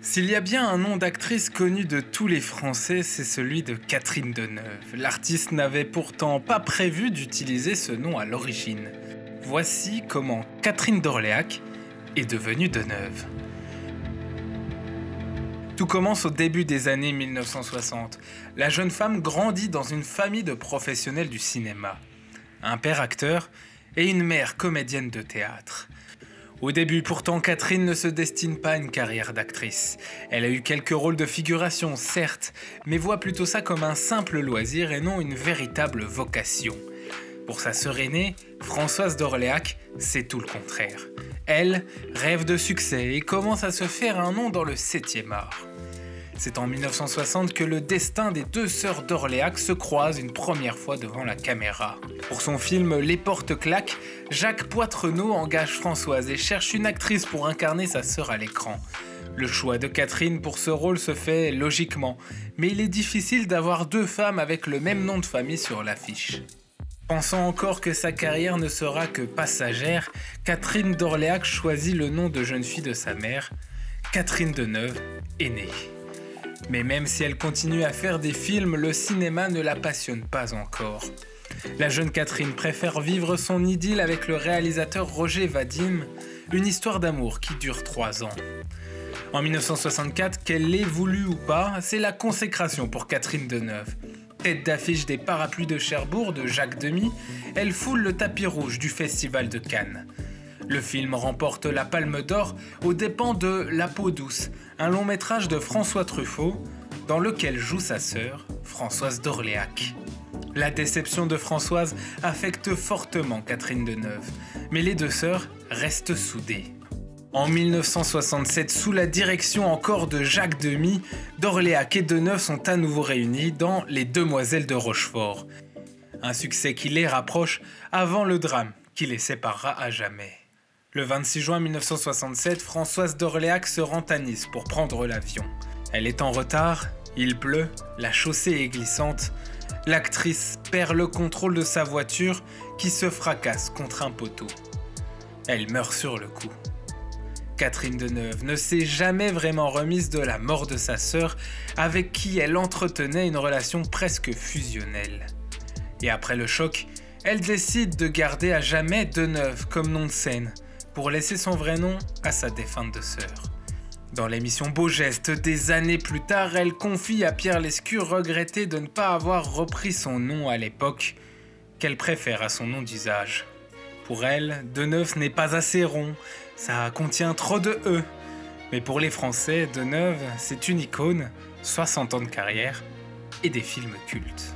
S'il y a bien un nom d'actrice connu de tous les Français, c'est celui de Catherine Deneuve. L'artiste n'avait pourtant pas prévu d'utiliser ce nom à l'origine. Voici comment Catherine d'Orléac est devenue Deneuve. Tout commence au début des années 1960. La jeune femme grandit dans une famille de professionnels du cinéma. Un père acteur et une mère comédienne de théâtre. Au début, pourtant, Catherine ne se destine pas à une carrière d'actrice. Elle a eu quelques rôles de figuration, certes, mais voit plutôt ça comme un simple loisir et non une véritable vocation. Pour sa sœur aînée, Françoise d'Orléac, c'est tout le contraire. Elle rêve de succès et commence à se faire un nom dans le 7e art. C'est en 1960 que le destin des deux sœurs d'Orléac se croise une première fois devant la caméra. Pour son film Les Portes claquent, Jacques Poitrenaud engage Françoise et cherche une actrice pour incarner sa sœur à l'écran. Le choix de Catherine pour ce rôle se fait logiquement, mais il est difficile d'avoir deux femmes avec le même nom de famille sur l'affiche. Pensant encore que sa carrière ne sera que passagère, Catherine d'Orléac choisit le nom de jeune fille de sa mère. Catherine Deneuve est née. Mais même si elle continue à faire des films, le cinéma ne la passionne pas encore. La jeune Catherine préfère vivre son idylle avec le réalisateur Roger Vadim, une histoire d'amour qui dure 3 ans. En 1964, qu'elle l'ait voulu ou pas, c'est la consécration pour Catherine Deneuve. Tête d'affiche des Parapluies de Cherbourg de Jacques Demy, elle foule le tapis rouge du Festival de Cannes. Le film remporte la Palme d'Or aux dépens de La peau douce, un long métrage de François Truffaut, dans lequel joue sa sœur, Françoise d'Orléac. La déception de Françoise affecte fortement Catherine Deneuve, mais les deux sœurs restent soudées. En 1967, sous la direction encore de Jacques Demy, d'Orléac et Deneuve sont à nouveau réunis dans Les Demoiselles de Rochefort. Un succès qui les rapproche avant le drame qui les séparera à jamais. Le 26 juin 1967, Françoise d'Orléac se rend à Nice pour prendre l'avion. Elle est en retard, il pleut, la chaussée est glissante. L'actrice perd le contrôle de sa voiture qui se fracasse contre un poteau. Elle meurt sur le coup. Catherine Deneuve ne s'est jamais vraiment remise de la mort de sa sœur, avec qui elle entretenait une relation presque fusionnelle. Et après le choc, elle décide de garder à jamais Deneuve comme nom de scène, pour laisser son vrai nom à sa défunte sœur. Dans l'émission Beau Geste, des années plus tard, elle confie à Pierre Lescure regretter de ne pas avoir repris son nom à l'époque, qu'elle préfère à son nom d'usage. Pour elle, Deneuve n'est pas assez rond, ça contient trop de E. Mais pour les Français, Deneuve, c'est une icône, 60 ans de carrière et des films cultes.